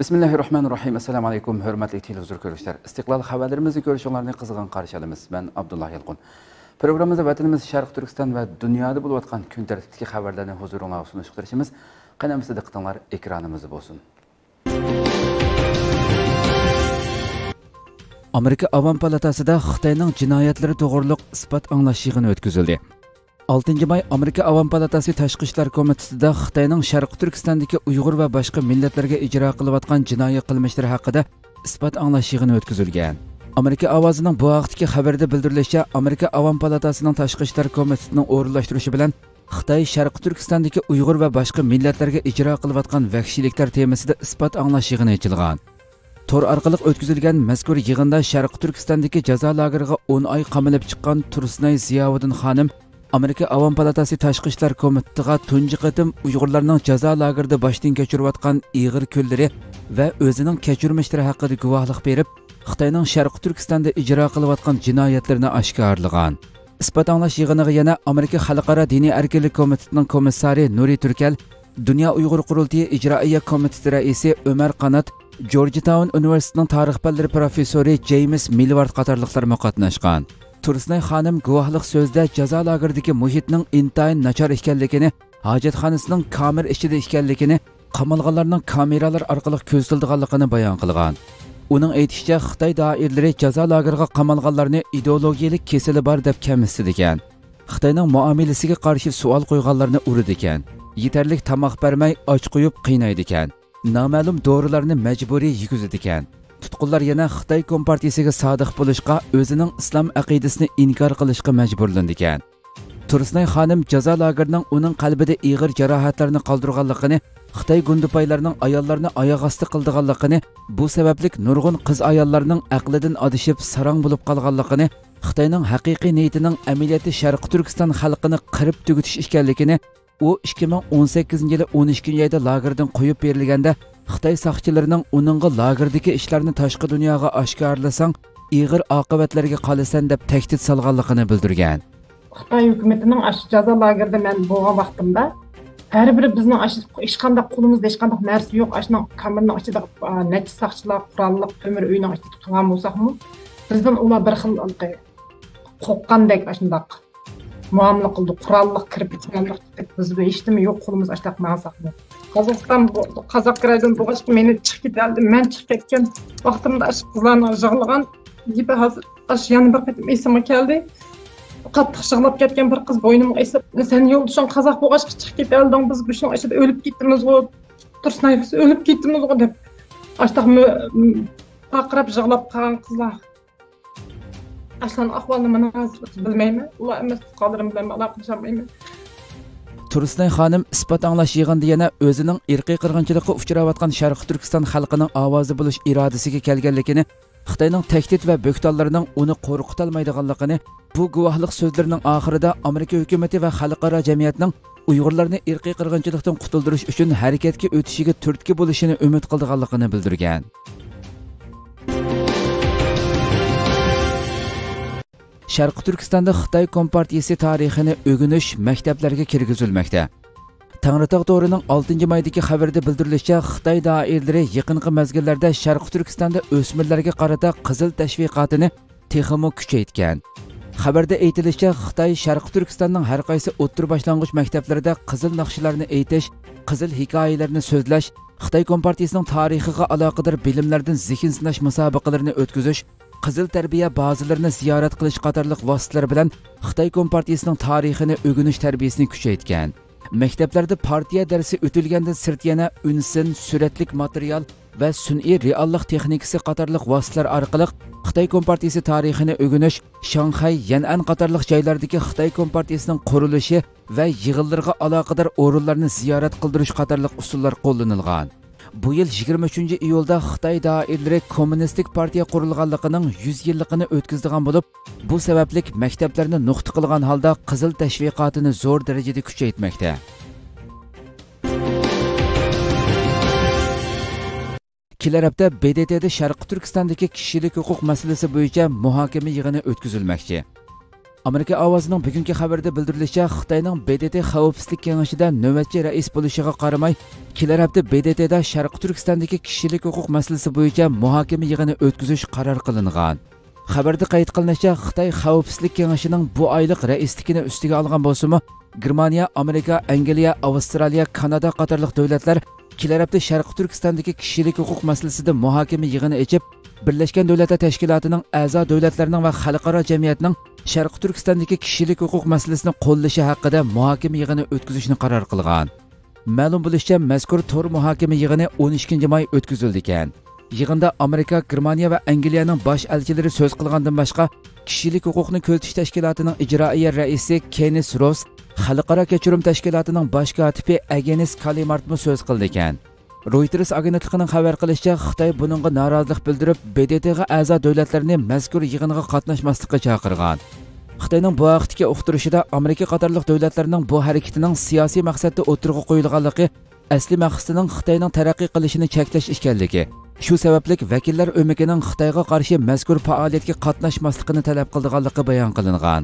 Bismillahirrahmanirrahim. Assalamu alaykum, hörmətli televizor görüşlər. İstiqlal xəbərlərimizi görüşünlərini qızğın qarşılayırıq. Mən Abdullah Yalqın. Proqramımızda vətənimiz Şərq Türkistan və dünyada olub atqan gün tərtibdəki xəbərlərini huzuruna sunuşdurışımız qanamızda diqqətinizlər ekranımızda olsun. Amerika Avam Palatasida Xitoyning jinoyatlari to'g'riliq isbot anglash yig'ini o'tkazildi. 6 may Amerika Avam Palatasi Tashqi ishlar komitetida Xitoyning Sharq Turkistondagi Uyg'ur va boshqa millatlarga ijro qilayotgan jinoiy qilmishlari haqida isbot anglash yig'ini o'tkazilgan. Amerika ovozining bu vaqtdagi xabarda bildirilishicha, Amerika Avam Palatasining Tashqi ishlar komitetining o'rinlashtirishi bilan Xitoy Sharq Turkistondagi Uyg'ur va boshqa millatlarga ijro qilayotgan vahshiyliklar temasida isbot anglash yig'ini ochilgan. Tor orqali o'tkazilgan mazkur yig'inda Sharq Turkistondagi jazo lageriga 10 oy qamalib chiqqan Tursunay Ziyovuddin xonim Amerika Avam Palatasi Tashqi ishlar komitetiga tunji qatim Uyg'urlarning jazo lagerida boshdan kechirayotgan ig'ir kunlari va o'zining kechirmishlari haqida guvohlik berib, Xitoyning Sharq Turkistonda ijro qilayotgan jinoyatlarini oshkorlagan. Isbot anglash yig'iniga yana Amerika Xalqaro diniy erkinlik komitetining komissari Nuri Turkal, Dunyo Uyg'ur qurultiyi ijroiya komiteti raisi Ömer Qanat, Georgetown Universitetining tarix fanlari professori James Millward qatorliqlar qatnashgan. Tursunay xonim guvohlik so'zida jazo lageridagi muhitning intayin nachar ekanligini, hojatxonasining kamera ichida ekanligini, qamalganlarning kameralar orqali ko'rsatilganligini bayon qilgan. Uning aytishicha, Xitoy doiralari jazo lageriga qamalganlarni ideologiyalik kesili bor deb kamsitdi ekan. Xitoyning muomalasiga qarshi savol qo'yganlarni urdi ekan. Yetarlik tomoq bermay och qo'yib qiynaydi ekan. Noma'lum dorilarni majburiy yegizdi ekan. Tutqunlar yana Xitoy Kompartiyasiga sodiq bo'lishga, o'zining islom aqidasini inkor qilishga majburlandi ekan. Tursunay xonim jazo lagerining uning qalbida ig'ir jarohatlarni qoldirganligini, Xitoy gundupaylarning ayollarni oyoq osti qildiganligini, bu sababli nurg'un qiz ayollarning aqlidan adishib sarang bo'lib qolganligini, Xitoyning haqiqiy niyatining amaliyoti Sharq Turkiston xalqini qirib tugutish ekanligini, u 2018-yili 12-oyda lagerdan qo'yib berilganda Xitoy soqchilarining uningga lagerdagi ishlarni tashqi dunyoga oshkorlasang, ig'ir oqibatlarga qolasan deb tahdid solganligini bildirgan. Xitoy hukumatining ash jazo lagerida men bo'lgan vaqtimda har biri bizning hech qanday qo'limizda hech qanday narsa yo'q, ashna kamerning ichida necha soqchilar qurolliq temir uyning ichida turgan bo'lsaqmi, bizdan ular bir xil qo'rqqandek ashundaq muomala qildi, qurolliq kirib ketganlik, bizda hech nima yo'q, qo'limiz ashtaq ma'saqmi. Қазақ радиодан болғашқы мені шығып кетті, мен шығып кеткен уақытымда ашып қызларына жығылған, ебі аш яны бір қайтым есіме келді. Қаттық жығылып кеткен бір қыз бойынымға есіп, сен ел үшін қазақ болғашқы шығып кетті әлдің, біз үшін ашып өліп кеттіміз ғой, Тұрсынай біз өліп кеттіміз ғой деп. Аштақ ақырап жығылып қалған қызлар. Аштан ахуалны мына білмеймін, олар емес қалдырым білемін, алар қылшамаймын. Tursunay xonim isbot anglash yig'inida yana o'zining irqiy qirg'inchilikqa uchrayotgan Sharq Turkiston xalqining ovozi bo'lish irodasiga kelganligini, Xitoyning tahdid va bo'xtonlarining uni qo'rqitolmaydiganligini, bu guvohlik so'zlarining oxirida Amerika hukumati va xalqaro jamiyatning Uyg'urlarni irqiy qirg'inchilikdan qutuldirish uchun harakatga o'tishiga turtki bo'lishini umid qilganligini bildirgan. Sharq Turkistonda Xitoy Kompartiyasi tarixini o'rganish maktablarga kirgizilmoqda. Tangritog' to'rining 6 maydagi xabarda bildirilishicha, Xitoy doiralari yaqinqi mezgillarda Sharq Turkistonda o'smirlarga qarata qizil tashviqotini texmo kuchaytgan. Xabarda aytilishicha, Xitoy Sharq Turkistonning har qaysi o'ttir boshlang'ich maktablarida qizil naqshlarni aytish, qizil hikoyalarni so'zlash, Xitoy Kompartiyasining tarixiga aloqador bilimlardan zehn sinash musobaqalarini o'tkazish, qizil tarbiya bazalarını ziyorat qilish qatorliq vositalar bilan Xitoy Kompartiyasining tarixini o'rganish tarbiyasini kuchaytgan. Maktablarda partiya darsi o'tilgandan sirt yana unsin, suratlik material va sun'iy reallik texnikasi qatorliq vositalar orqali Xitoy Kompartiyasi tarixini o'rganish, Shanxay, Yan'an qatorliq joylardagi Xitoy Kompartiyasining qurilishi va yig'inlarga aloqador o'rinlarni ziyorat qildirish qatorliq usullar qo'llanilgan. Bu yil 23-iyulda Xitoy doiralari kommunistik partiya qurilganligining 100 yilligini o'tkazdigan bo'lib, bu sababli maktablarni nuqta qilgan holda qizil tashviqotini zo'r darajada kuchaytmoqda. Kelar hafta BDT'da Sharq Turkistondagi kishilik huquq masalasi bo'yicha muhokama yig'ini o'tkazilmoqchi. Amerika ovozining bugungi xabarida bildirilishicha, Xitoyning BDT xavfsizlik kengashida navbatchi rais bo'lishiga qaramay, kelar hafta BDTda Sharq Turkistondagi kishilik huquq masalasi bo'yicha muhokama yig'ini o'tkazish qaror qilingan. Xabarda qayd qilinishicha, Xitoy xavfsizlik kengashining bu oylik raisligini ustiga olgan bo'lsa-mu, Germaniya, Amerika, Angliya, Avstraliya, Kanada qatorliq davlatlar kelar hafta Sharq Turkistondagi kishilik huquq masalasida muhokama yig'ini ochib, Birlashgan Davlatlar Tashkilotining a'zo davlatlarining va xalqaro jamiyatning Sharq Turkistondagi kishilik huquq masalasini qo'llashi haqida muhokama yig'ini o'tkazishni qaror qilgan. Ma'lum bo'lishicha, mazkur to'r muhokama yig'ini 12 may o'tkazildi ekan. Yig'inda Amerika, Germaniya va Angliyaning bosh elchilari so'z qilgandan boshqa, kishilik huquqni ko'zitish tashkilotining ijroiya raisi Kenis Ross, xalqaro kechirim tashkilotining bosh kotibi Agnes Kalimartmi so'z qildi ekan. Reuters agentligining xabar qilishicha, Xitoy buningga norozilik bildirib, BDTga a'zo davlatlarni mazkur yig'inga qatnashmaslikka chaqirgan. Xitoyning bu vaqtdagi uqtirishida Amerika qatorliq davlatlarning bu harakatining siyosiy maqsadda o'tirg'i qo'yilganligi, asli maqsadining Xitoyning taraqqiy qilishini cheklash ekanligi. Shu sababli vakillar o'mikining Xitoyga qarshi mazkur faoliyatga qatnashmasligini talab qilganligi bayon qilingan.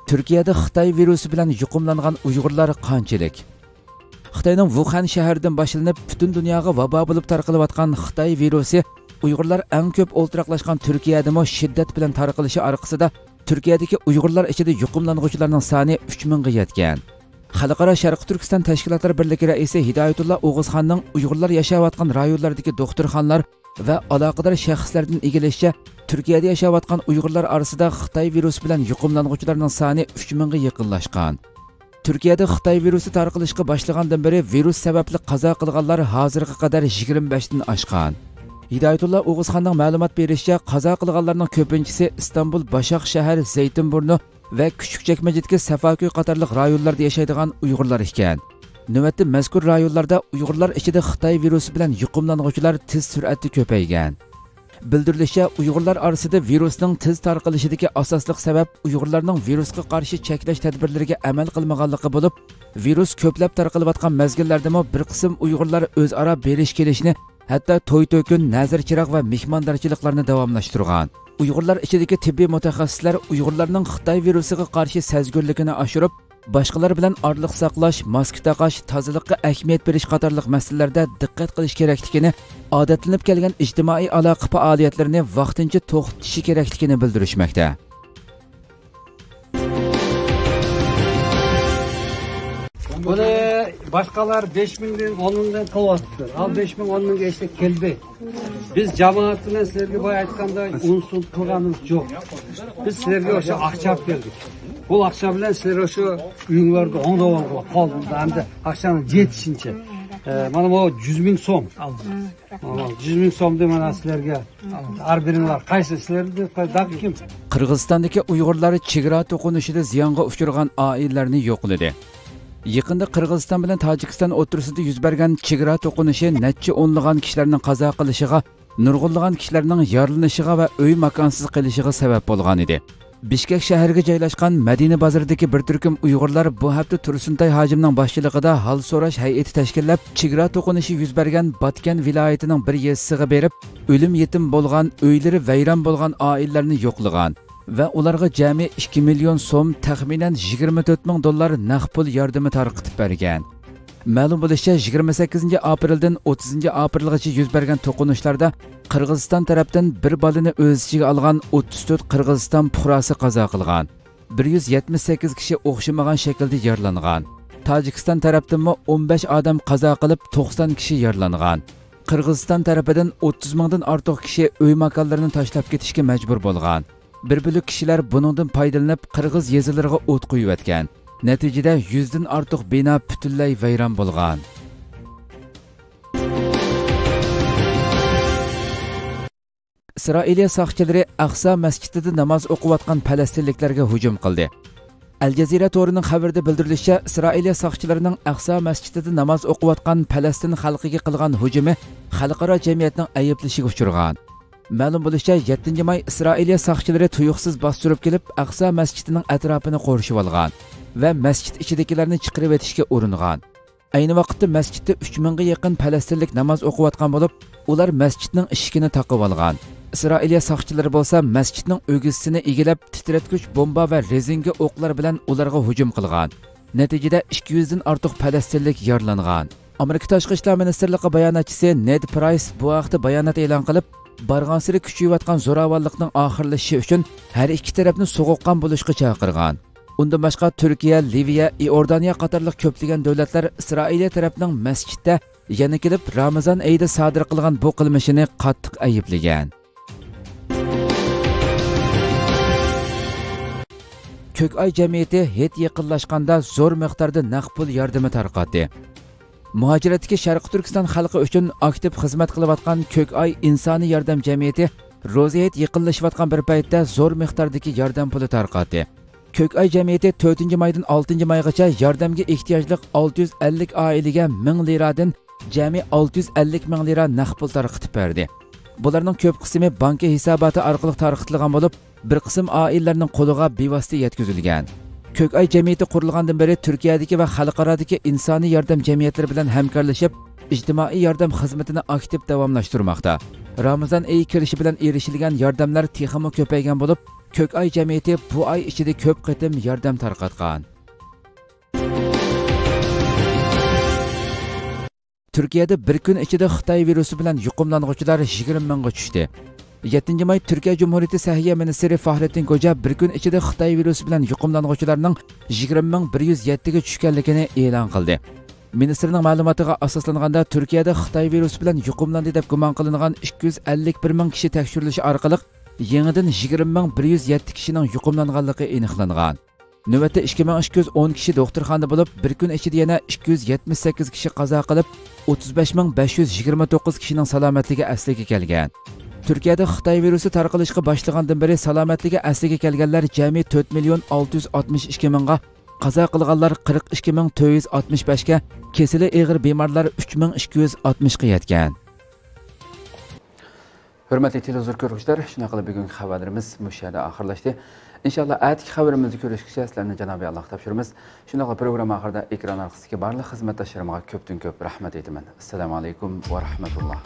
Turkiyada Xitoy virusi bilan yuqumlangan Uyg'urlar qanchalik? Xitoyning Wuhan shahridan boshlanib, butun dunyoga vabo bo'lib tarqalayotgan Xitoy virusi Uyg'urlar eng ko'p o'ltiraqlashgan Turkiyada mo shiddat bilan tarqalishi orqasida Turkiyadagi Uyg'urlar ichida yuqumlanuvchilarning soni 3000 ga yetgan. Xalqaro Sharq Turkiston tashkilotlar birligi raisi Hidoyatullo O'g'izxonning Uyg'urlar yashayotgan rayonlardagi doktorxonalar va aloqador shaxslardan egilishicha, Turkiyada yashayotgan Uyg'urlar orasida Xitoy virusi bilan yuqumlanuvchilarning soni 3000 ga yaqinlashgan. Turkiyada Xitoy virusi tarqalishga boshlagandan beri virus sababli qazo qilganlar hozirga qadar 25 dan oshgan. Hidoyatullo O'g'izxonning ma'lumot berishicha, qazo qilganlarning ko'pinchisi Istanbul, Başak shahar, Zeytinburnu va Küçükçekmece'dagi Safaköy qatorliq rayonlarda yashaydigan Uyg'urlar ekan. Navbatda mazkur rayonlarda Uyg'urlar ichida Xitoy virusi bilan yuqumlanuvchilar tez sur'atda ko'paygan. Bildirilishicha, Uyg'urlar orasida virusning tez tarqalishidagi asosli sabab Uyg'urlarning virusga qarshi cheklash tadbirlariga amal qilmaganligi bo'lib, virus ko'plab tarqalayotgan mezgillardami bir qism Uyg'urlar o'zaro berish kelishni, hatto to'y-to'kun, nazir-chiroq va mehmondorchiliklarni davomlashtirgan. Uyg'urlar ichidagi tibbiy mutaxassislar Uyg'urlarning Xitoy virusiga qarshi sezgirligini oshirib, boshqalar bilan orliq saqlash, maska taqash, tozalikqa ahamiyat berish qatorliq masalalarda diqqat qilish kerakligini, odatlanib kelgan ijtimoiy aloqa faoliyatlarini vaqtincha to'xtatishi kerakligini bildirishmoqda. Buni boshqalar 5000dan 10.000dan qilyaptilar. Al 5000 10.000ga hech kelmaydi. Biz jamoat bilan sizlarga boya aytganda unsur qilganimiz yo'q. Biz sizlarga o'sha aqcha olib keldik. Bu aqcha bilan sizlar o'sha uyinglarda o'ngdab olib qoldi. Hamda aqchani yetishincha. Mana bu 100.000 so'm. 100.000 so'mni mana sizlarga har biringlar qaysi sizlarga kim? Qirg'izistondagi Uyg'urlar chegara to'qinishida ziyonga uchragan oilalarni yo'qladi. Yaqında Qirg'iziston bilan Tojikiston o'rtasida yuz bergan chegara to'qinishi necha o'nlagan kishilarning qazo qilishiga, nurg'unlagan kishilarning yaralanishiga va uy makonsiz qilishiga sabab bo'lgan edi. Bishkek shahriga joylashgan Madina bozoridagi bir turkum Uyg'urlar bu hafta Tursuntay hojimning boshchiligida hal so'rash hay'ati tashkillab, chegara to'qinishi yuz bergan Batken viloyatining bir yezisiga berib, o'lim yetim bo'lgan, uylari vayron bo'lgan oilalarni yo'qlagan va ularga jami 2 million so'm, taxminan 24 ming dollar naqd pul yordami tarqatib bergan. Ma'lum bo'lishicha, 28 apreldan 30 aprelgacha yuz bergan to'qinishlarda Qirg'iziston tarafdan bir bolani o'z ichiga olgan 34 Qirg'iziston fuqarosi qazo qilgan. 178 kishi o'xshamagan shaklda yaralangan. Tojikiston tarafdan 15 odam qazo qilib, 90 kishi yaralangan. Qirg'iziston tarafidan 30 mingdan ortiq kishi uy makonlarini tashlab ketishga majbur bo'lgan. Bir bölük kishilar buningdan foydalanib Qirg'iz yezilariga o't qo'yib o'tgan. Natijada 100 dan ortiq bino butunlay vayron bo'lgan. Isroiliya soqchilari Aqsa masjidida namoz o'qiyotgan falastinliklarga hujum qildi. Al Jazeera to'rining xabarida bildirilishicha, Isroiliya soqchilarining Aqsa masjidida namoz o'qiyotgan Falastin xalqiga qilgan hujumi xalqaro jamiyatning ayblashiga uchragan. Ma'lum bo'lishicha, 7 may Isroiliya soqchilari tuyuqsiz bostirib kelib, Aqsa masjidining atrofini qurshib olgan va masjid ichidagilarni chiqarib etishga uringan. Ayni vaqtda masjidda 3000 ga yaqin falastinlik namoz o'qiyotgan bo'lib, ular masjidning eshigini taqib olgan. İsrailiya saqchilari bo'lsa masjidning o'g'isini egilab titratgich bomba va rezinga o'qlar bilan ularga hujum qilgan. Natijada 200 dan ortiq falastinlik yaralangan. Amerika Tashqi ishlar ministrligi bayonotchisi Ned Price bu haqda bayonot e'lon qilib, barg'ansiri kuchayotgan zo'ravonlikning oxirlashishi uchun har ikki tarafni so'g'uqqan bo'lishga chaqirgan. Undan boshqa Turkiya, Liviya, Iordaniya qatorliq ko'plagan davlatlar Isroiliya tarafining masjidda yana kelib Ramazon oyida sodir qilgan bu qilmishini qattiq ayblagan. Ko'kay jamiyati hech yaqinlashganda zo'r miqdorda naqd pul yordami tarqatdi. Muhojiratdagi Sharq Turkiston xalqi uchun aktiv xizmat qilayotgan Ko'kay insoniy yordam jamiyati ro'ziyat yaqinlashayotgan bir paytda zo'r miqdordagi yordam puli tarqatdi. Ko'kay jamiyati 4-maydan 6-maygacha yordamga ehtiyojli 650 oilaga 1000 liradan jami 650 ming lira naqd pul tarqatib berdi. Bularning ko'p qismi banka hisoboti orqali tarqatilgan bo'lib, bir qism oilalarning qo'liga bevosita yetkazilgan. Ko'kay jamiyati qurilgandan beri Turkiyadagi va xalqarodagi insoniy yordam jamiyatlari bilan hamkorlashib, ijtimoiy yordam xizmatini aktiv davomlashtirmoqda. Ramazon oyi kirishi bilan erishilgan yordamlar texmo ko'paygan bo'lib, Ko'kay jamiyati bu oy ichida ko'p qitim yordam tarqatgan. Turkiyada bir kun ichida Xitoy virusi bilan yuqumlanuvchilar 20 mingga tushdi. 7-may Turkiya Cumhuriyeti Səhiyyə ministri Fahrettin Koca bir kun ichida Xitoy virusi bilan yuqumlanuvchilarning 20107 ga tushganligini e'lon qildi. Ministrning ma'lumotiga asoslanganda Turkiyada Xitoy virusi bilan yuqumlandi deb gumon qilingan 251 ming kishi tekshirilishi orqali yangidan 20107 kishining yuqumlanganligi aniqlangan. Navbatda 2210 kishi doktorxonada bo'lib, bir kun ichida yana 278 kishi qazo qilib, 35529 kishining salomatligi asliga kelgan. Turkiyada Xitoy virusi tarqalishga boshlagandan beri salomatligi asliga kelganlar jami 4.662 mingga, qazo qilganlar 42465 ga, kesili og'ir bemorlar 3260 ga yetgan. Hurmatli televizor ko'ruvchilar, shuna qilib bugungi xabarimiz mush yerda oxirlashdi. İnşallah ayetki xabarimizni ko'rishgacha sizlarni Janobiy Alloh topshiramiz. Shunday program oxirida ekran orqasidagi barliq xizmatdoshlarimga ko'pdan ko'p rahmat aytaman. Assalomu alaykum va rahmatulloh.